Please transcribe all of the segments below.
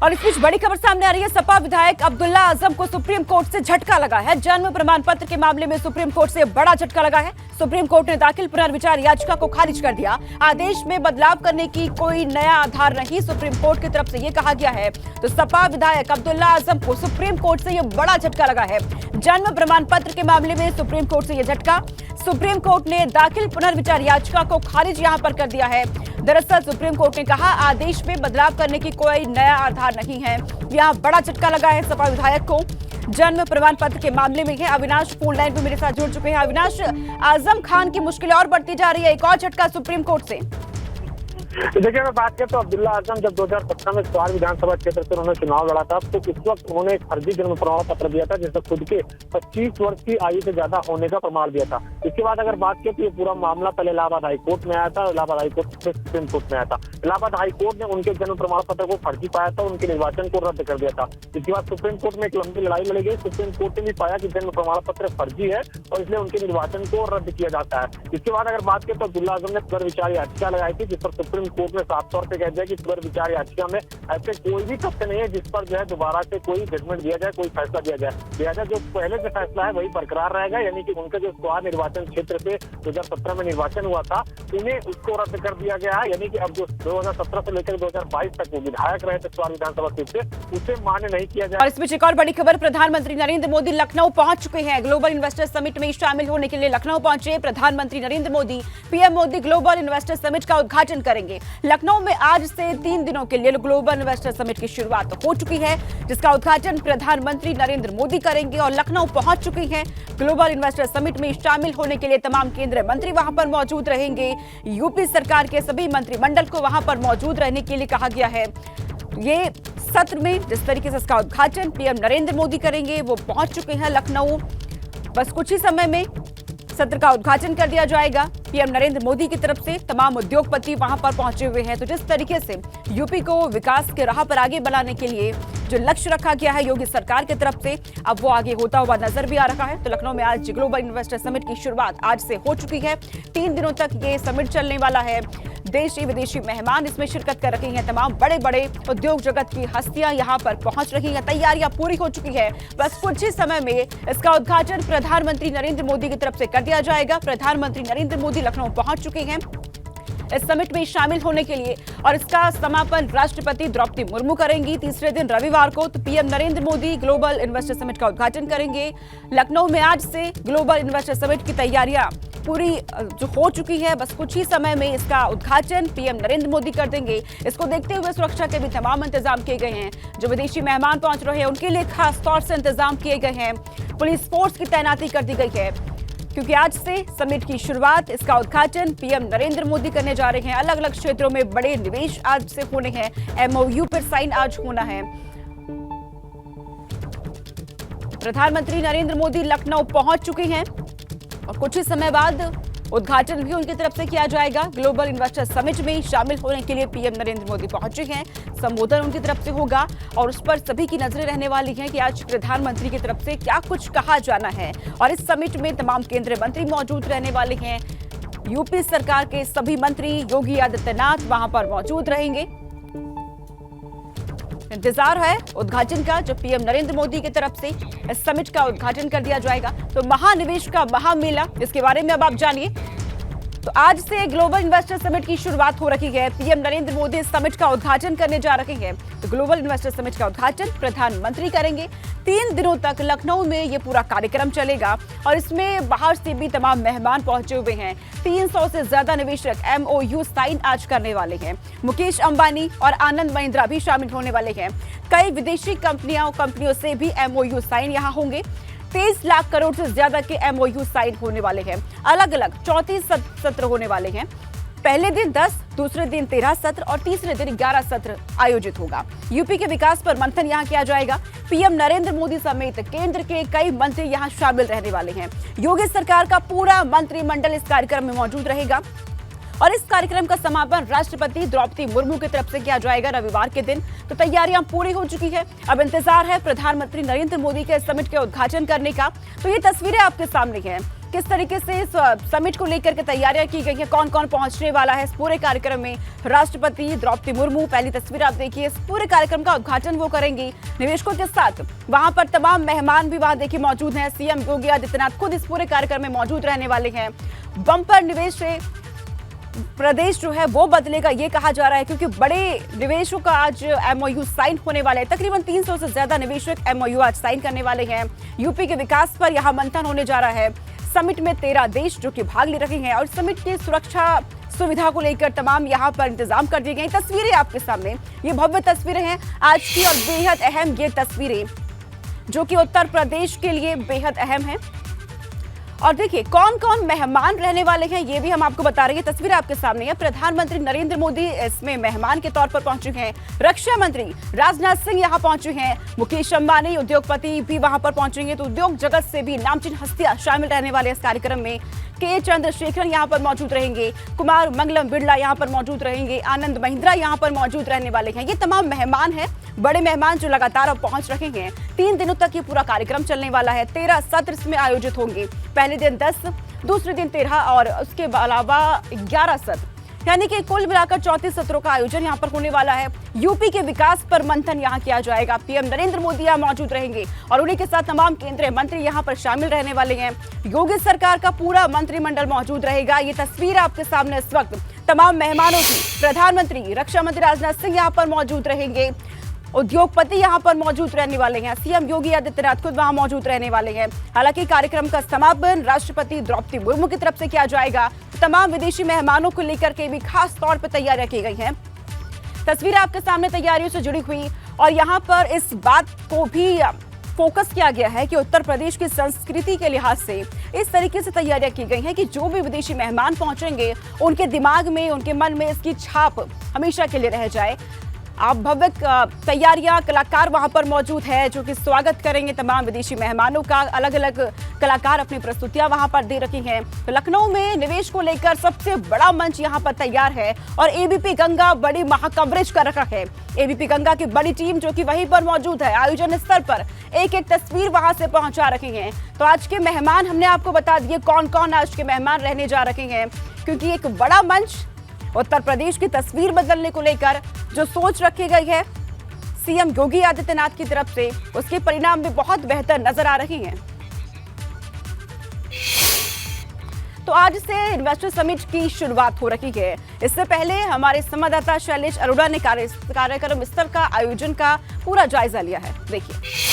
और इस बीच बड़ी खबर सामने आ रही है। सपा विधायक अब्दुल्ला आजम को सुप्रीम कोर्ट से झटका लगा है। जन्म प्रमाण पत्र के मामले में सुप्रीम कोर्ट से बड़ा झटका लगा है। सुप्रीम कोर्ट ने दाखिल पुनर्विचार याचिका को खारिज कर दिया। आदेश में बदलाव करने की कोई नया आधार नहीं, सुप्रीम कोर्ट की तरफ से यह कहा गया है। तो सपा विधायक अब्दुल्ला आजम को सुप्रीम कोर्ट से यह बड़ा झटका लगा है। जन्म प्रमाण पत्र के मामले में सुप्रीम कोर्ट से यह झटका। सुप्रीम कोर्ट ने दाखिल पुनर्विचार याचिका को खारिज यहां पर कर दिया है। दरअसल सुप्रीम कोर्ट ने कहा आदेश में बदलाव करने की कोई नया आधार नहीं है। यहां बड़ा झटका लगा है सपा विधायक को। जन्म प्रमाण पत्र के मामले में है। अविनाश फोन लाइन पर मेरे साथ जुड़ चुके हैं। अविनाश, आजम खान की मुश्किलें और बढ़ती जा रही है, एक और झटका सुप्रीम कोर्ट से। देखिए, मैं बात करें तो अब्दुल्ला आजम जब 2017 में स्वार विधानसभा क्षेत्र से उन्होंने चुनाव लड़ा था, तो उस वक्त उन्होंने एक फर्जी जन्म प्रमाण पत्र दिया था जिसमें खुद के 25 वर्ष की आयु से ज्यादा होने का प्रमाण दिया था। इसके बाद अगर बात करें तो ये पूरा मामला पहले इलाहाबाद हाईकोर्ट में आया था, इलाहाबाद हाईकोर्ट से सुप्रीम कोर्ट में आया था। इलाहाबाद हाईकोर्ट ने उनके जन्म प्रमाण पत्र को फर्जी पाया था, उनके निर्वाचन को रद्द कर दिया था। इसके बाद सुप्रीम कोर्ट में एक लंबी लड़ाई लड़ी गई। सुप्रीम कोर्ट ने भी पाया कि जन्म प्रमाण पत्र फर्जी है और इसलिए उनके निर्वाचन को रद्द किया जाता है। इसके बाद अगर बात करें तो अब्दुल्ला आजम ने पुनर्विचार याचिका लगाई थी, जिस पर सुप्रीम कोर्ट ने साफ तौर पे कह दिया कि पुनर्विचार याचिका में ऐसे कोई भी तथ्य नहीं है जिस पर जो है दोबारा से कोई जजमेंट दिया जाए, कोई फैसला दिया जाए। लिहाजा जो पहले से फैसला है वही बरकरार रहेगा, यानी कि उनका जो स्वार निर्वाचन क्षेत्र से 2017 में निर्वाचन हुआ था, उन्हें उसको रद्द कर दिया गया है। यानी कि अब जो 2017 से लेकर 2022 तक वो विधायक रहे थे स्वार विधानसभा सीट से, उसे मान्य नहीं किया जाए। और इस बीच एक और बड़ी खबर, प्रधानमंत्री नरेंद्र मोदी लखनऊ पहुंच चुके हैं। ग्लोबल इन्वेस्टर समिट में शामिल होने के लिए लखनऊ पहुंचे प्रधानमंत्री Narendra Modi. PM Modi global investor summit का उद्घाटन करेंगे। लखनऊ में आज से 3 दिनों के लिए ग्लोबल इन्वेस्टर समिट की शुरुआत हो चुकी है, जिसका उद्घाटन प्रधानमंत्री नरेंद्र मोदी करेंगे और लखनऊ पहुंच चुकी हैं। ग्लोबल इन्वेस्टर समिट में शामिल होने के लिए तमाम केंद्रीय मंत्री वहां पर मौजूद रहेंगे। यूपी सरकार के सभी मंत्रिमंडल को वहां पर मौजूद रहने के लिए कहा गया है। ये सत्र में जिस तरीके से इसका उद्घाटन पीएम नरेंद्र मोदी करेंगे, वो पहुंच चुके हैं लखनऊ। बस कुछ ही समय में सत्र का उद्घाटन कर दिया जाएगा। पीएम नरेंद्र मोदी की तरफ से तमाम उद्योगपति वहां पर पहुंचे हुए हैं। तो जिस तरीके से यूपी को विकास के राह पर आगे बढ़ाने के लिए जो लक्ष्य रखा गया है योगी सरकार की तरफ से, अब वो आगे होता हुआ नजर भी आ रहा है। तो लखनऊ में आज ग्लोबल इन्वेस्टर समिट की शुरुआत आज से हो चुकी है। 3 दिनों तक ये समिट चलने वाला है। देशी विदेशी मेहमान इसमें शिरकत कर रहे हैं। तमाम बड़े बड़े उद्योग जगत की हस्तियां यहां पर पहुंच रही हैं। तैयारियां पूरी हो चुकी है। बस कुछ ही समय में इसका उद्घाटन प्रधानमंत्री नरेंद्र मोदी की तरफ से कर दिया जाएगा। प्रधानमंत्री नरेंद्र मोदी लखनऊ पहुंच चुके हैं इस समिट में शामिल होने के लिए और इसका समापन राष्ट्रपति द्रौपदी मुर्मू करेंगी। तीसरे दिन रविवार को तो PM Narendra Modi global investor summit का उद्घाटन करेंगे। लखनऊ में आज से ग्लोबल इन्वेस्टर समिट की तैयारियां पूरी जो हो चुकी है। बस कुछ ही समय में इसका उद्घाटन पीएम नरेंद्र मोदी कर देंगे। इसको देखते हुए सुरक्षा के भी तमाम इंतजाम किए गए हैं। जो विदेशी मेहमान पहुंच रहे हैं उनके लिए खास तौर से इंतजाम किए गए हैं। पुलिस फोर्स की तैनाती कर दी गई है, क्योंकि आज से समिट की शुरुआत, इसका उद्घाटन पीएम नरेंद्र मोदी करने जा रहे हैं। अलग अलग क्षेत्रों में बड़े निवेश आज से होने हैं। एमओयू पर साइन आज होना है। प्रधानमंत्री नरेंद्र मोदी लखनऊ पहुंच चुके हैं और कुछ ही समय बाद उद्घाटन भी उनकी तरफ से किया जाएगा। ग्लोबल इन्वेस्टर समिट में शामिल होने के लिए पीएम नरेंद्र मोदी पहुंचे हैं। संबोधन उनकी तरफ से होगा और उस पर सभी की नजरें रहने वाली हैं कि आज प्रधानमंत्री की तरफ से क्या कुछ कहा जाना है। और इस समिट में तमाम केंद्रीय मंत्री मौजूद रहने वाले हैं। यूपी सरकार के सभी मंत्री योगी आदित्यनाथ वहां पर मौजूद रहेंगे। इंतजार है उद्घाटन का, जब पीएम नरेंद्र मोदी की तरफ से इस समिट का उद्घाटन कर दिया जाएगा। तो महानिवेश का महामेला, इसके बारे में अब आप जानिए। तो आज से ग्लोबल इन्वेस्टर समिट की शुरुआत हो रही है। पीएम नरेंद्र मोदी इस समिट का उद्घाटन करने जा रहे हैं। तो ग्लोबल इन्वेस्टर समिट का उद्घाटन प्रधानमंत्री करेंगे। 3 दिनों तक लखनऊ में ये पूरा कार्यक्रम चलेगा और इसमें बाहर से भी तमाम मेहमान पहुंचे हुए हैं। 300 से ज्यादा निवेशक एमओयू साइन आज करने वाले हैं। मुकेश अंबानी और आनंद महिंद्रा भी शामिल होने वाले हैं। कई विदेशी कंपनियों से भी एमओयू साइन यहां होंगे। 23 लाख करोड़ से ज्यादा के एमओयू साइन होने वाले हैं। अलग अलग 34 सत्र होने वाले हैं। पहले दिन 10, दूसरे दिन 13 सत्र और तीसरे दिन 11 सत्र आयोजित होगा। यूपी के विकास पर मंथन यहां किया जाएगा। पीएम नरेंद्र मोदी समेत केंद्र के कई मंत्री यहां शामिल रहने वाले हैं। योगी सरकार का पूरा मंत्रिमंडल इस कार्यक्रम में मौजूद रहेगा और इस कार्यक्रम का समापन राष्ट्रपति द्रौपदी मुर्मू की तरफ से किया जाएगा रविवार के दिन। तो तैयारियां पूरी हो चुकी है। अब इंतजार है प्रधानमंत्री नरेंद्र मोदी के समिट के उद्घाटन करने का। तो ये तस्वीरें आपके सामने हैं। किस तरीके से इस समिट को लेकर के तैयारियां की गई है, कौन कौन पहुंचने वाला है इस पूरे कार्यक्रम में। राष्ट्रपति द्रौपदी मुर्मू, पहली तस्वीर आप देखिए, इस पूरे कार्यक्रम का उद्घाटन वो करेंगी निवेशकों के साथ। वहां पर तमाम मेहमान भी वहां देखिए मौजूद हैं। सीएम योगी आदित्यनाथ खुद इस पूरे कार्यक्रम में मौजूद रहने वाले हैं। बम्पर निवेश से प्रदेश जो है वो बदलेगा ये कहा जा रहा है, क्योंकि बड़े निवेशों का आज एमओयू साइन होने वाले हैं। तकरीबन 300 से ज्यादा निवेशक एमओयू आज साइन करने वाले हैं। यूपी के विकास पर यहां मंथन होने जा रहा है। समिट में 13 देश जो कि भाग ले रहे हैं और समिट की सुरक्षा सुविधा को लेकर तमाम यहां पर इंतजाम कर दिए गए। तस्वीरें आपके सामने, ये भव्य तस्वीरें हैं आज की और बेहद अहम ये तस्वीरें जो कि उत्तर प्रदेश के लिए बेहद अहम है। और देखिए कौन कौन मेहमान रहने वाले हैं ये भी हम आपको बता रहे हैं। तस्वीर आपके सामने है। प्रधानमंत्री नरेंद्र मोदी इसमें मेहमान के तौर पर पहुंचे हैं। रक्षा मंत्री राजनाथ सिंह यहां पहुंचे हैं। मुकेश अंबानी उद्योगपति भी वहां पर पहुंचेंगे। तो उद्योग जगत से भी नामचीन हस्तियां शामिल रहने वाले इस कार्यक्रम में। के चंद्रशेखरन यहां पर मौजूद रहेंगे। कुमार मंगलम बिरला यहां पर मौजूद रहेंगे। आनंद महिंद्रा यहां पर मौजूद रहने वाले हैं। ये तमाम मेहमान हैं, बड़े मेहमान जो लगातार अब पहुंच रहे हैं। 3 दिनों तक ये पूरा कार्यक्रम चलने वाला है। 13 सत्र इसमें आयोजित होंगे। पहले दिन 10, दूसरे दिन 13 और उसके अलावा 11 सत्र, यानी कि कुल मिलाकर 34 सत्रों का आयोजन यहां पर होने वाला है। यूपी के विकास पर मंथन यहां किया जाएगा। पीएम नरेंद्र मोदी यहां मौजूद रहेंगे और उन्हीं के साथ तमाम केंद्रीय मंत्री यहां पर शामिल रहने वाले हैं। योगी सरकार का पूरा मंत्रिमंडल मौजूद रहेगा। ये तस्वीर आपके सामने इस वक्त तमाम मेहमानों की। प्रधानमंत्री, रक्षा मंत्री राजनाथ सिंह यहां पर मौजूद रहेंगे। उद्योगपति यहां पर मौजूद रहने वाले हैं। सीएम योगी आदित्यनाथ खुद वहां मौजूद रहने वाले हैं। हालांकि कार्यक्रम का समापन राष्ट्रपति द्रौपदी मुर्मू की तरफ से किया जाएगा। तमाम विदेशी मेहमानों को लेकर के भी खास तौर पर तैयारियां की गई हैं। तस्वीर आपके सामने तैयारियों से जुड़ी हुई और यहां पर इस बात को भी फोकस किया गया है कि उत्तर प्रदेश की संस्कृति के लिहाज से इस तरीके से तैयारियां की गई हैं कि जो भी विदेशी मेहमान पहुंचेंगे उनके दिमाग में, उनके मन में इसकी छाप हमेशा के लिए रह जाए। आप भव्य तैयारियां, कलाकार वहां पर मौजूद है जो कि स्वागत करेंगे तमाम विदेशी मेहमानों का। अलग अलग कलाकार अपनी प्रस्तुतियां वहां पर दे रखी हैं। तो लखनऊ में निवेश को लेकर सबसे बड़ा मंच यहां पर तैयार है और एबीपी गंगा बड़ी महाकवरेज कर रखा है। एबीपी गंगा की बड़ी टीम जो कि वहीं पर मौजूद है, आयोजन स्तर पर एक एक तस्वीर वहां से पहुंचा रहे हैं। तो आज के मेहमान हमने आपको बता दिए कौन कौन आज के मेहमान रहने जा रहे हैं, क्योंकि एक बड़ा मंच उत्तर प्रदेश की तस्वीर बदलने को लेकर जो सोच रखी गई है सीएम योगी आदित्यनाथ की तरफ से, उसके परिणाम भी बहुत बेहतर नजर आ रहे हैं। तो आज से इन्वेस्टर समिट की शुरुआत हो रही है। इससे पहले हमारे संवाददाता शैलेश अरोड़ा ने कार्यक्रम स्थल का आयोजन का पूरा जायजा लिया है। देखिए,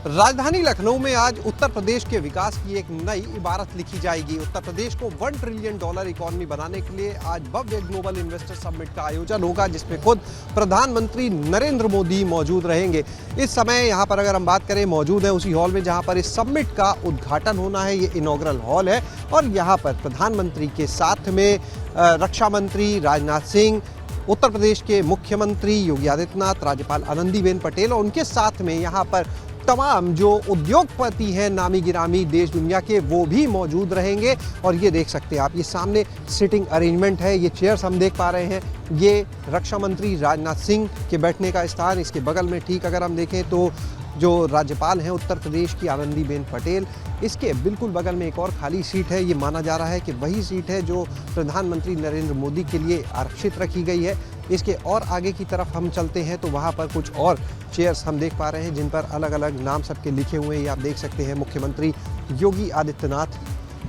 राजधानी लखनऊ में आज उत्तर प्रदेश के विकास की एक नई इबारत लिखी जाएगी। उत्तर प्रदेश को $1 ट्रिलियन इकोनॉमी बनाने के लिए आज भव्य ग्लोबल इन्वेस्टर समिट का आयोजन होगा, जिसमें खुद प्रधानमंत्री नरेंद्र मोदी मौजूद रहेंगे। इस समय यहाँ पर अगर हम बात करें, मौजूद है उसी हॉल में जहाँ पर इस समिट का उद्घाटन होना है। ये इनॉग्रल हॉल है और यहाँ पर प्रधानमंत्री के साथ में रक्षा मंत्री राजनाथ सिंह, उत्तर प्रदेश के मुख्यमंत्री योगी आदित्यनाथ, राज्यपाल आनंदीबेन पटेल और उनके साथ में यहाँ पर तमाम जो उद्योगपति हैं नामी गिरामी देश दुनिया के, वो भी मौजूद रहेंगे। और ये देख सकते हैं आप, ये सामने सिटिंग अरेंजमेंट है, ये चेयर्स हम देख पा रहे हैं। ये रक्षा मंत्री राजनाथ सिंह के बैठने का स्थान, इसके बगल में ठीक अगर हम देखें तो जो राज्यपाल हैं उत्तर प्रदेश की आनंदीबेन पटेल, इसके बिल्कुल बगल में एक और खाली सीट है। ये माना जा रहा है कि वही सीट है जो प्रधानमंत्री नरेंद्र मोदी के लिए आरक्षित रखी गई है। इसके और आगे की तरफ हम चलते हैं तो वहाँ पर कुछ और चेयर्स हम देख पा रहे हैं जिन पर अलग अलग नाम सबके लिखे हुए हैं। ये आप देख सकते हैं मुख्यमंत्री योगी आदित्यनाथ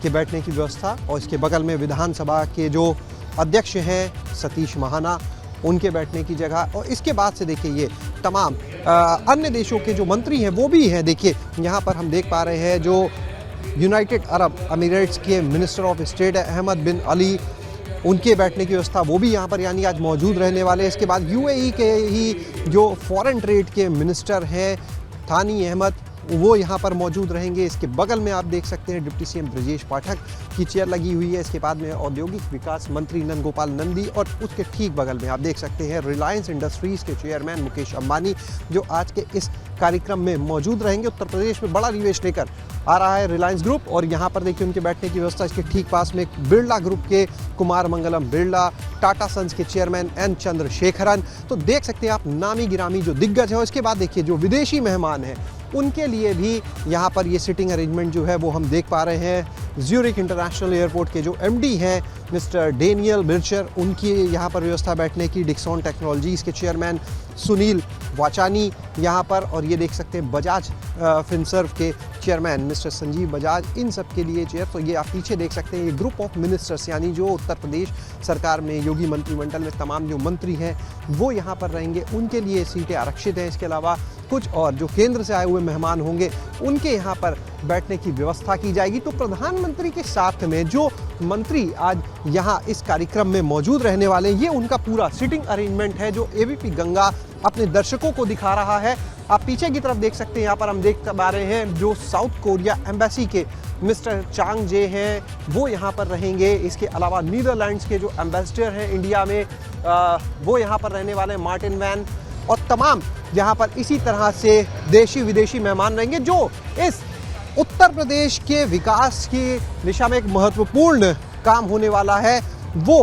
के बैठने की व्यवस्था, और इसके बगल में विधानसभा के जो अध्यक्ष हैं सतीश महाना, उनके बैठने की जगह। और इसके बाद से देखिए ये तमाम अन्य देशों के जो मंत्री हैं वो भी हैं। देखिए यहाँ पर हम देख पा रहे हैं जो यूनाइटेड अरब अमीरेट्स के मिनिस्टर ऑफ स्टेट अहमद बिन अली, उनके बैठने की व्यवस्था वो भी यहाँ पर यानी आज मौजूद रहने वाले हैं। इसके बाद यूएई के ही जो फॉरेन ट्रेड के मिनिस्टर हैं थानी अहमद, वो यहाँ पर मौजूद रहेंगे। इसके बगल में आप देख सकते हैं डिप्टी सीएम ब्रजेश पाठक की चेयर लगी हुई है। इसके बाद में औद्योगिक विकास मंत्री नंद गोपाल नंदी, और उसके ठीक बगल में आप देख सकते हैं रिलायंस इंडस्ट्रीज़ के चेयरमैन मुकेश अंबानी, जो आज के इस कार्यक्रम में मौजूद रहेंगे। उत्तर प्रदेश में बड़ा निवेश लेकर आ रहा है रिलायंस ग्रुप, और यहाँ पर देखिए उनके बैठने की व्यवस्था। इसके ठीक पास में बिरला ग्रुप के कुमार मंगलम बिरला, टाटा सन्स के चेयरमैन एन चंद्रशेखरन। तो देख सकते हैं आप नामी गिरामी जो दिग्गज है। और इसके बाद देखिए जो विदेशी मेहमान हैं उनके लिए भी यहाँ पर ये सिटिंग अरेंजमेंट जो है वो हम देख पा रहे हैं। ज्यूरिक इंटरनेशनल एयरपोर्ट के जो एमडी हैं मिस्टर डेनियल बिर्चर, उनकी यहाँ पर व्यवस्था बैठने की। डिक्सॉन टेक्नोलॉजीज़ के चेयरमैन सुनील वाचानी यहाँ पर, और ये देख सकते हैं बजाज फिनसर्व के चेयरमैन मिस्टर संजीव बजाज, इन सब के लिए चेयर। तो ये आप पीछे देख सकते हैं ये ग्रुप ऑफ मिनिस्टर्स, यानी जो उत्तर प्रदेश सरकार में योगी मंत्रिमंडल में तमाम जो मंत्री हैं वो यहाँ पर रहेंगे, उनके लिए सीटें आरक्षित हैं। इसके अलावा कुछ और जो केंद्र से आए हुए मेहमान होंगे उनके यहाँ पर बैठने की व्यवस्था की जाएगी। तो प्रधानमंत्री के साथ में जो मंत्री आज यहाँ इस कार्यक्रम में मौजूद रहने वाले हैं, ये उनका पूरा सिटिंग अरेंजमेंट है जो एबीपी गंगा अपने दर्शकों को दिखा रहा है। आप पीछे की तरफ देख सकते हैं, यहाँ पर हम देख पा रहे हैं जो साउथ कोरिया एम्बेसी के मिस्टर चांग जे हैं वो यहाँ पर रहेंगे। इसके अलावा नीदरलैंड्स के जो एम्बेसडर हैं इंडिया में वो यहाँ पर रहने वाले हैं, मार्टिन वैन, और तमाम यहाँ पर इसी तरह से देशी विदेशी मेहमान रहेंगे जो इस उत्तर प्रदेश के विकास की दिशा में एक महत्वपूर्ण काम होने वाला है वो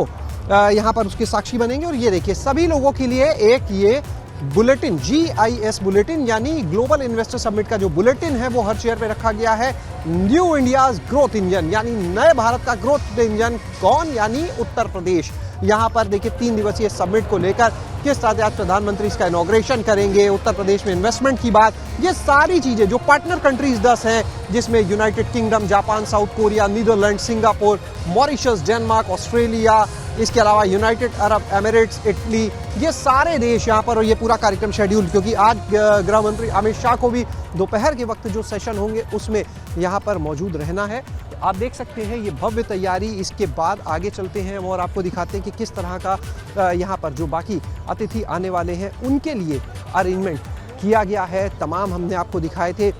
यहाँ पर उसके साक्षी बनेंगे। और ये देखिए सभी लोगों के लिए एक ये बुलेटिन, GIS बुलेटिन यानी ग्लोबल इन्वेस्टर समिट का जो बुलेटिन है वो हर चेयर पे रखा गया है। न्यू इंडियाज ग्रोथ इंजन यानी नए भारत का ग्रोथ इंजन कौन, यानी उत्तर प्रदेश। यहाँ पर देखिए 3 दिवसीय समिट को लेकर किस तरह से आज प्रधानमंत्री इसका इनॉग्रेशन करेंगे, उत्तर प्रदेश में इन्वेस्टमेंट की बात, ये सारी चीजें जो पार्टनर कंट्रीज 10 हैं जिसमें United Kingdom, Japan, South Korea, Netherlands, Singapore, Mauritius, Denmark, Australia, इसके अलावा यूनाइटेड अरब एमिरेट्स, इटली, ये सारे देश यहाँ पर। और ये पूरा कार्यक्रम शेड्यूल, क्योंकि आज गृह मंत्री अमित शाह को भी दोपहर के वक्त जो सेशन होंगे उसमें यहाँ पर मौजूद रहना है। तो आप देख सकते हैं ये भव्य तैयारी। इसके बाद आगे चलते हैं और आपको दिखाते हैं कि किस तरह का यहाँ पर जो बाकी अतिथि आने वाले हैं उनके लिए अरेंजमेंट किया गया है। तमाम हमने आपको दिखाए थे।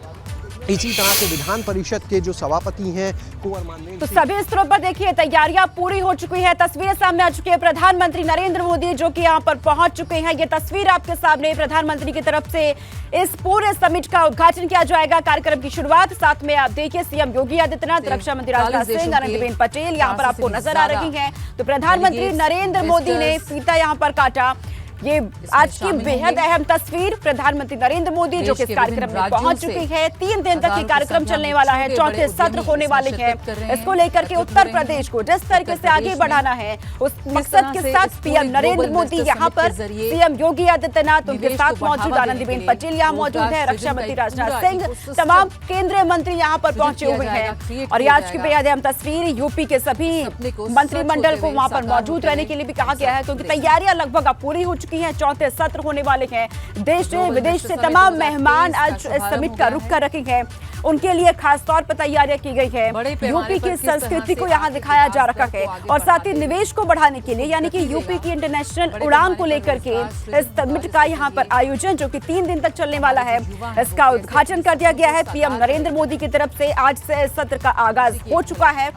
इसी तरह से विधान परिषद के जो सभापति हैं कुंवर मानवेंद्र, तो सभी स्तरों पर देखिए तैयारियां पूरी हो चुकी है। तस्वीरें सामने आ चुकी है। प्रधानमंत्री नरेंद्र मोदी जो कि यहां पर पहुंच चुके हैं। ये तस्वीर आपके सामने, प्रधानमंत्री की तरफ से इस पूरे समिट का उद्घाटन किया जाएगा। कार्यक्रम की शुरुआत साथ में आप देखिए सीएम योगी आदित्यनाथ, रक्षा मंत्री राजनाथ सिंह, आनंदीबेन पटेल यहां पर आपको नजर आ रही हैं। तो प्रधानमंत्री नरेंद्र मोदी ने फीता यहां पर काटा। ये आज की बेहद अहम तस्वीर, प्रधानमंत्री नरेंद्र मोदी जो कि इस कार्यक्रम में पहुंच चुकी है। 3 दिन तक ये कार्यक्रम चलने वाला है, 34 सत्र होने वाले हैं। इसको लेकर के उत्तर प्रदेश को जिस तरीके से आगे बढ़ाना है उस मकसद के साथ पीएम नरेंद्र मोदी यहाँ पर, सीएम योगी आदित्यनाथ, उनके साथ मौजूद आनंदीबेन पटेल यहाँ मौजूद है, रक्षा मंत्री राजनाथ सिंह, तमाम केंद्रीय मंत्री यहाँ पर पहुंचे हुए हैं। और ये आज की बेहद अहम तस्वीर, यूपी के सभी मंत्रिमंडल को वहां पर मौजूद रहने के लिए भी कहा गया है, क्योंकि तैयारियां लगभग अब पूरी हो चुकी हैं। 34 सत्र होने वाले हैं। देश से विदेश से तमाम मेहमान आज इस समिट का रुख कर रखे हैं। उनके लिए खास तौर पर तैयारियां की गई है। यूपी की संस्कृति को यहाँ दिखाया जा रखा है और साथ ही निवेश को बढ़ाने के लिए, यानी कि यूपी की इंटरनेशनल उड़ान को लेकर के इस समिट का यहाँ पर आयोजन जो कि 3 दिन तक चलने वाला है, इसका उद्घाटन कर दिया गया है। पीएम नरेंद्र मोदी की तरफ से आज से इस सत्र का आगाज हो चुका है।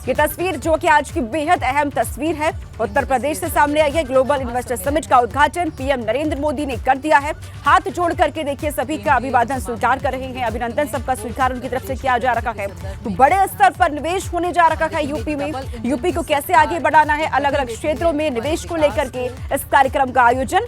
ये तस्वीर जो कि आज की बेहद अहम तस्वीर है, उत्तर प्रदेश से सामने आई है। ग्लोबल इन्वेस्टर समिट का उद्घाटन पीएम नरेंद्र मोदी ने कर दिया है। हाथ जोड़ करके देखिए सभी का अभिवादन स्वीकार कर रहे हैं, अभिनंदन सबका स्वीकार उनकी तरफ से किया जा रखा है। तो बड़े स्तर पर निवेश होने जा रखा है यूपी में। यूपी को कैसे आगे बढ़ाना है, अलग अलग क्षेत्रों में निवेश को लेकर के इस कार्यक्रम का आयोजन,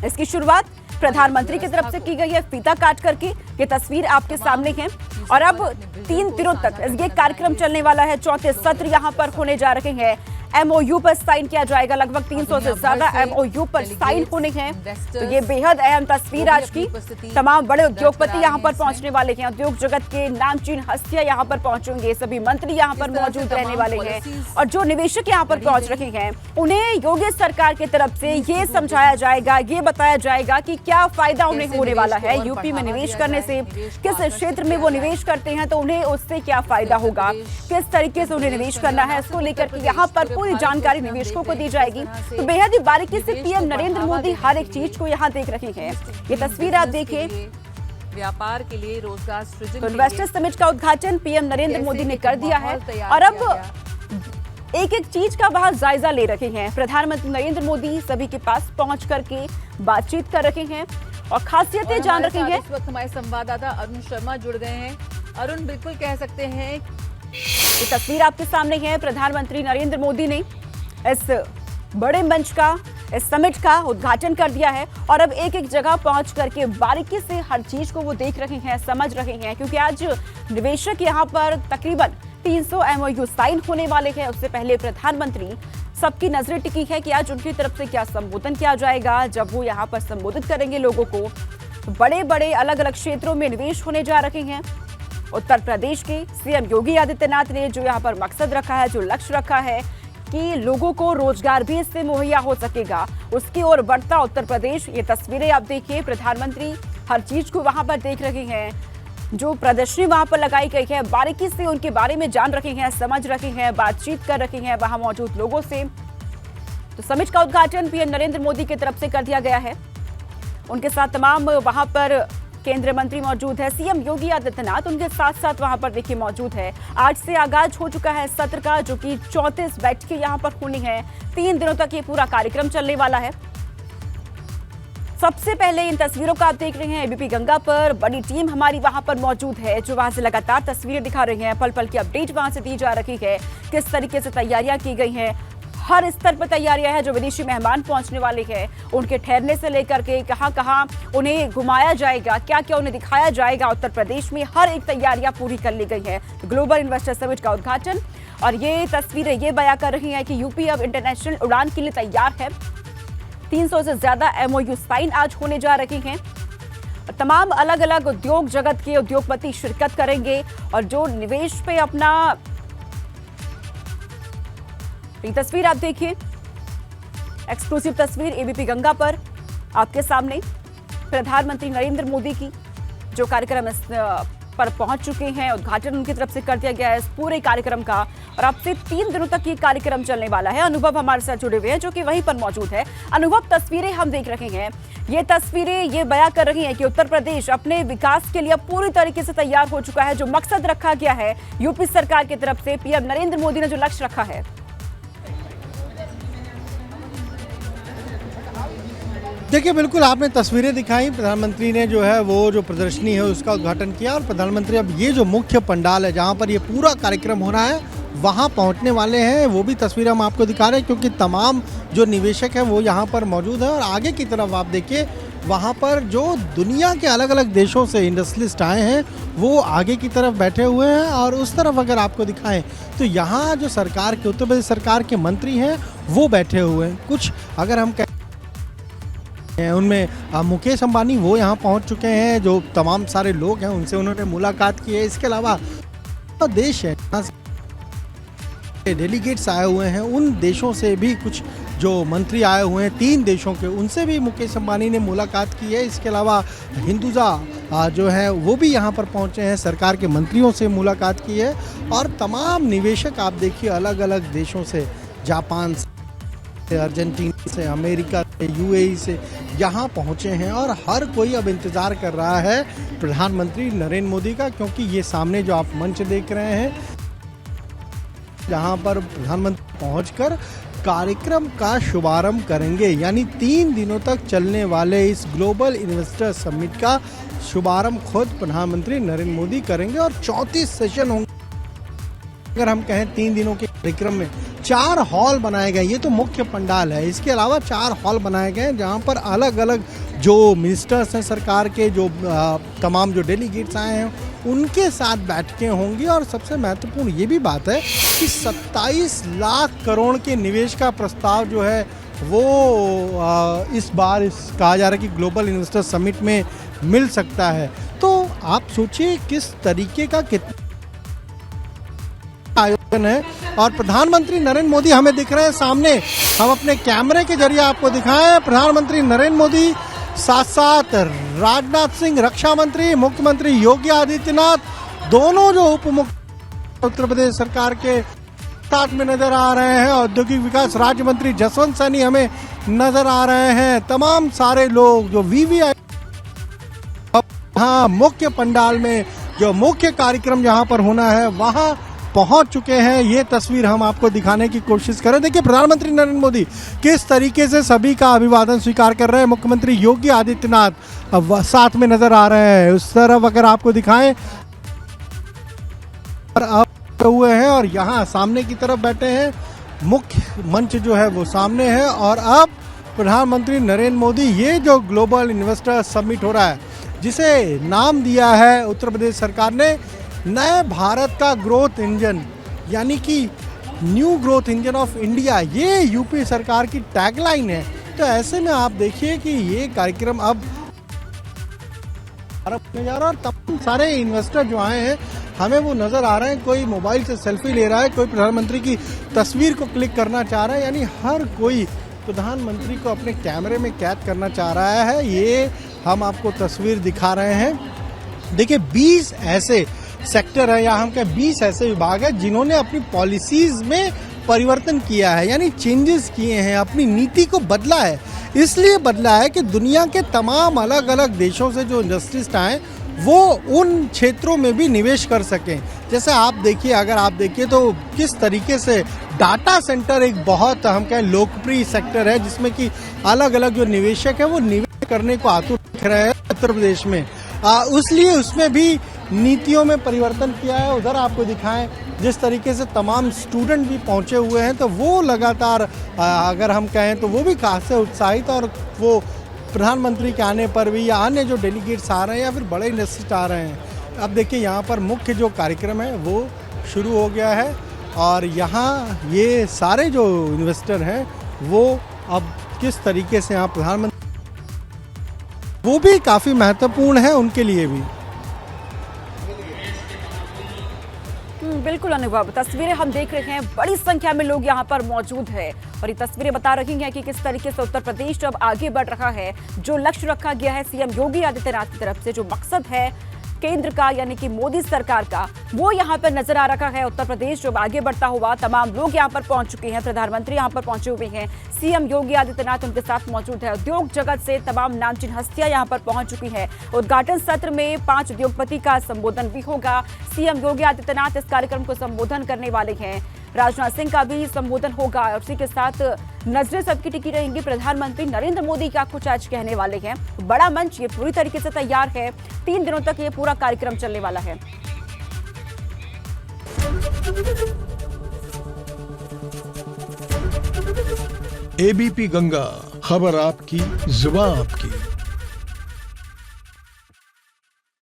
इसकी शुरुआत प्रधानमंत्री की तरफ से की गई है फीता काट करके। ये तस्वीर आपके सामने है और अब 3 दिनों तक ये कार्यक्रम चलने वाला है। 34 सत्र यहाँ पर होने जा रहे हैं। MOU पर साइन किया जाएगा, लगभग 300 से ज्यादा MOU पर साइन होने हैं। तो ये बेहद अहम तस्वीर आज की। तमाम बड़े उद्योगपति यहाँ पर पहुंचने वाले हैं, उद्योग जगत के नामचीन हस्तियां यहाँ पर पहुंचेंगे, सभी मंत्री यहाँ पर मौजूद रहने वाले हैं और जो निवेशक यहाँ पर पहुंच रहे हैं उन्हें योगी सरकार की तरफ से ये समझाया जाएगा, ये बताया जाएगा कि क्या फायदा उन्हें होने वाला है यूपी में निवेश करने से, किस क्षेत्र में वो निवेश करते हैं तो उन्हें उससे क्या फायदा होगा, किस तरीके से उन्हें निवेश करना है, इसको लेकर के यहाँ पर पूरी जानकारी निवेशकों को दी जाएगी। तो बेहद ही बारीकी से पीएम नरेंद्र मोदी हर एक चीज को यहाँ देख रहे हैं। ये तस्वीर आप देखिए, व्यापार के लिए, रोजगार सृजन, तो इन्वेस्टर समिट का उद्घाटन पीएम नरेंद्र मोदी ने कर दिया है और अब एक एक चीज का वहां जायजा ले रहे हैं। प्रधानमंत्री नरेंद्र मोदी सभी के पास पहुंच करके बातचीत कर रहे हैं और खासियतें जान रहे हैं। इस वक्त हमारे संवाददाता अरुण शर्मा जुड़ गए हैं। अरुण, बिल्कुल कह सकते हैं ये तस्वीर आपके सामने है। प्रधानमंत्री नरेंद्र मोदी ने इस बड़े मंच का इस समिट का उद्घाटन कर दिया है और अब एक एक जगह पहुंच करके बारीकी से हर चीज को वो देख रहे हैं, समझ रहे हैं, क्योंकि आज निवेशक यहाँ पर तकरीबन 300 MOU साइन होने वाले हैं। उससे पहले प्रधानमंत्री सबकी नजरें टिकी है कि आज उनकी तरफ से क्या संबोधन किया जाएगा। जब वो यहाँ पर संबोधित करेंगे लोगों को, बड़े बड़े अलग अलग क्षेत्रों में निवेश होने जा रहे हैं। उत्तर प्रदेश के सीएम योगी आदित्यनाथ ने जो यहाँ पर मकसद रखा है, जो लक्ष्य रखा है कि लोगों को रोजगार भी इससे मुहैया हो सकेगा, उसकी ओर बढ़ता उत्तर प्रदेश। ये तस्वीरें आप देखिए, प्रधानमंत्री हर चीज को वहां पर देख रहे हैं। जो प्रदर्शनी वहां पर लगाई गई है, बारीकी से उनके बारे में जान रहे हैं, समझ रहे हैं, बातचीत कर रहे हैं वहां मौजूद लोगों से। तो समिट का उद्घाटन पीएम नरेंद्र मोदी की तरफ से कर दिया गया है। उनके साथ तमाम वहां पर केंद्रीय मंत्री मौजूद है, सीएम योगी आदित्यनाथ उनके साथ साथ वहां पर देखिए मौजूद है। आज से आगाज हो चुका है सत्र का, जो कि 34 बैठकें यहां पर होनी है। 3 दिनों तक ये पूरा कार्यक्रम चलने वाला है। सबसे पहले इन तस्वीरों का आप देख रहे हैं एबीपी गंगा पर। बड़ी टीम हमारी वहां पर मौजूद है, जो वहां से लगातार तस्वीरें दिखा रही हैं, पल पल की अपडेट वहां से दी जा रही है, किस तरीके से तैयारियां की गई हैं। हर स्तर पर तैयारियां हैं। जो विदेशी मेहमान पहुंचने वाले हैं, उनके ठहरने से लेकर के कहां कहां उन्हें घुमाया जाएगा, क्या क्या उन्हें दिखाया जाएगा उत्तर प्रदेश में, हर एक तैयारियां पूरी कर ली गई है। ग्लोबल इन्वेस्टर समिट का उद्घाटन और ये तस्वीरें ये बयां कर रही हैं कि यूपी अब इंटरनेशनल उड़ान के लिए तैयार है। 300 से ज्यादा MOU साइन आज होने जा रही हैं। तमाम अलग अलग उद्योग जगत के उद्योगपति शिरकत करेंगे और जो निवेश पे अपना, ये तस्वीर आप देखिए, एक्सक्लूसिव तस्वीर एबीपी गंगा पर आपके सामने। प्रधानमंत्री नरेंद्र मोदी की जो कार्यक्रम इस पर पहुंच चुके हैं, उद्घाटन उनकी तरफ से कर दिया गया है इस पूरे कार्यक्रम का और अब से 3 दिनों तक ये कार्यक्रम चलने वाला है। अनुभव हमारे साथ जुड़े हुए हैं, जो कि वहीं पर मौजूद है। अनुभव, तस्वीरें हम देख रहे हैं, ये तस्वीरें ये बयां कर रही हैं कि उत्तर प्रदेश अपने विकास के लिए पूरी तरीके से तैयार हो चुका है। जो मकसद रखा गया है यूपी सरकार की तरफ से, पीएम नरेंद्र मोदी ने जो लक्ष्य रखा है। देखिए, बिल्कुल आपने तस्वीरें दिखाई। प्रधानमंत्री ने जो है वो जो प्रदर्शनी है उसका उद्घाटन किया और प्रधानमंत्री अब ये जो मुख्य पंडाल है जहाँ पर ये पूरा कार्यक्रम होना है वहाँ पहुँचने वाले हैं। वो भी तस्वीरें हम आपको दिखा रहे हैं, क्योंकि तमाम जो निवेशक हैं वो यहाँ पर मौजूद है। और आगे की तरफ आप देखिए, वहाँ पर जो दुनिया के अलग अलग देशों से इंडस्ट्रियलिस्ट आए हैं वो आगे की तरफ बैठे हुए हैं। और उस तरफ अगर आपको दिखाएं तो यहाँ जो सरकार के, उत्तर प्रदेश सरकार के मंत्री हैं वो बैठे हुए हैं। कुछ अगर हम उनमें मुकेश अंबानी वो यहाँ पहुँच चुके हैं। जो तमाम सारे लोग हैं उनसे उन्होंने मुलाकात की है। इसके अलावा देश है जहाँ से डेलीगेट्स आए हुए हैं, उन देशों से भी कुछ जो मंत्री आए हुए हैं 3 देशों के, उनसे भी मुकेश अंबानी ने मुलाकात की है। इसके अलावा हिंदुजा जो है वो भी यहाँ पर पहुँचे हैं, सरकार के मंत्रियों से मुलाकात की है। और तमाम निवेशक आप देखिए अलग अलग देशों से, जापान से, अर्जेंटीना से, अमेरिका से, UAE से यहाँ पहुँचे हैं। और हर कोई अब इंतज़ार कर रहा है प्रधानमंत्री नरेंद्र मोदी का, क्योंकि ये सामने जो आप मंच देख रहे हैं जहाँ पर प्रधानमंत्री पहुँचकर कार्यक्रम का शुभारंभ करेंगे। यानी 3 दिनों तक चलने वाले इस ग्लोबल इन्वेस्टर समिट का शुभारंभ खुद प्रधानमंत्री नरेंद्र मोदी करेंगे। और 34 सेशन होंगे। अगर हम कहें 3 दिनों के कार्यक्रम में 4 हॉल बनाए गए, ये तो मुख्य पंडाल है। इसके अलावा 4 हॉल बनाए गए हैं जहाँ पर अलग अलग जो मिनिस्टर्स हैं सरकार के, जो तमाम जो डेलीगेट्स आए हैं उनके साथ बैठकें होंगी। और सबसे महत्वपूर्ण ये भी बात है कि 27 लाख करोड़ के निवेश का प्रस्ताव जो है वो इस बार कहा जा रहा है कि ग्लोबल इन्वेस्टर समिट में मिल सकता है। तो आप सोचिए किस तरीके का कितना आयोजन है। और प्रधानमंत्री नरेंद्र मोदी हमें दिख रहे हैं सामने, हम अपने कैमरे के जरिए आपको दिखाएं। प्रधानमंत्री नरेंद्र मोदी, साथ साथ राजनाथ सिंह रक्षा मंत्री, मुख्यमंत्री योगी आदित्यनाथ, दोनों जो उप मुख्यमंत्री उत्तर प्रदेश सरकार के साथ में नजर आ रहे हैं। औद्योगिक विकास राज्य मंत्री जसवंत सैनी हमें नजर आ रहे हैं। तमाम सारे लोग जो VVIP हाँ मुख्य पंडाल में जो मुख्य कार्यक्रम जहां पर होना है वहां पहुंच चुके हैं। ये तस्वीर हम आपको दिखाने की कोशिश करें। देखिए, प्रधानमंत्री नरेंद्र मोदी किस तरीके से सभी का अभिवादन स्वीकार कर रहे हैं। मुख्यमंत्री योगी आदित्यनाथ अब साथ में नजर आ रहे हैं। उस तरफ अगर आपको दिखाएं हुए हैं और यहाँ सामने की तरफ बैठे हैं। मुख्य मंच जो है वो सामने है और अब प्रधानमंत्री नरेंद्र मोदी ये जो ग्लोबल इन्वेस्टर समिट हो रहा है, जिसे नाम दिया है उत्तर प्रदेश सरकार ने नए भारत का ग्रोथ इंजन, यानी कि new growth engine of India, ये यूपी सरकार की टैगलाइन है। तो ऐसे में आप देखिए कि ये कार्यक्रम अब होने जा रहा है और तमाम सारे इन्वेस्टर जो आए हैं हमें वो नज़र आ रहे हैं। कोई मोबाइल से सेल्फी ले रहा है, कोई प्रधानमंत्री की तस्वीर को क्लिक करना चाह रहा है, यानी हर कोई प्रधानमंत्री को अपने कैमरे में कैद करना चाह रहा है। ये हम आपको तस्वीर दिखा रहे हैं। देखिए 20 ऐसे सेक्टर है या हम कहें 20 ऐसे विभाग है जिन्होंने अपनी पॉलिसीज में परिवर्तन किया है, यानी चेंजेस किए हैं, अपनी नीति को बदला है। इसलिए बदला है कि दुनिया के तमाम अलग अलग देशों से जो इंडस्ट्रिस्ट आए वो उन क्षेत्रों में भी निवेश कर सकें। जैसे आप देखिए, अगर आप देखिए तो किस तरीके से डाटा सेंटर एक बहुत हम कहें लोकप्रिय सेक्टर है, जिसमें कि अलग अलग जो निवेशक है वो निवेश करने को आतुर दिख रहे हैं उत्तर प्रदेश में। इसलिए उसमें भी नीतियों में परिवर्तन किया है। उधर आपको दिखाएं जिस तरीके से तमाम स्टूडेंट भी पहुंचे हुए हैं, तो वो लगातार अगर हम कहें तो वो भी खासे उत्साहित, और वो प्रधानमंत्री के आने पर भी या अन्य जो डेलीगेट्स आ रहे हैं या फिर बड़े इंडस्ट्रिस्ट आ रहे हैं। अब देखिए यहाँ पर मुख्य जो कार्यक्रम है वो शुरू हो गया है और यहाँ ये सारे जो इन्वेस्टर हैं वो अब किस तरीके से यहाँ प्रधानमंत्री, वो भी काफ़ी महत्वपूर्ण है उनके लिए भी। बिल्कुल अनुभव, तस्वीरें हम देख रहे हैं, बड़ी संख्या में लोग यहाँ पर मौजूद है और ये तस्वीरें बता रही हैं कि किस तरीके से उत्तर प्रदेश अब आगे बढ़ रहा है। जो लक्ष्य रखा गया है सीएम योगी आदित्यनाथ की तरफ से, जो मकसद है केंद्र का यानी कि मोदी सरकार का, वो यहाँ पर नजर आ रहा है। उत्तर प्रदेश जो आगे बढ़ता हुआ, तमाम लोग यहाँ पर पहुंच चुके हैं, प्रधानमंत्री यहाँ पर पहुंचे हुए हैं, सीएम योगी आदित्यनाथ उनके साथ मौजूद है। उद्योग जगत से तमाम नामचीन हस्तियां यहाँ पर पहुंच चुकी हैं। उद्घाटन सत्र में 5 उद्योगपति का संबोधन भी होगा। सीएम योगी आदित्यनाथ इस कार्यक्रम को संबोधन करने वाले हैं। राजनाथ सिंह का भी संबोधन होगा और उसी के साथ नजरें सबकी टिकी रहेंगी। प्रधानमंत्री नरेंद्र मोदी का कुछ आज कहने वाले हैं। बड़ा मंच ये पूरी तरीके से तैयार है। 3 दिनों तक ये पूरा कार्यक्रम चलने वाला है। एबीपी गंगा, खबर आपकी, जुबान आपकी।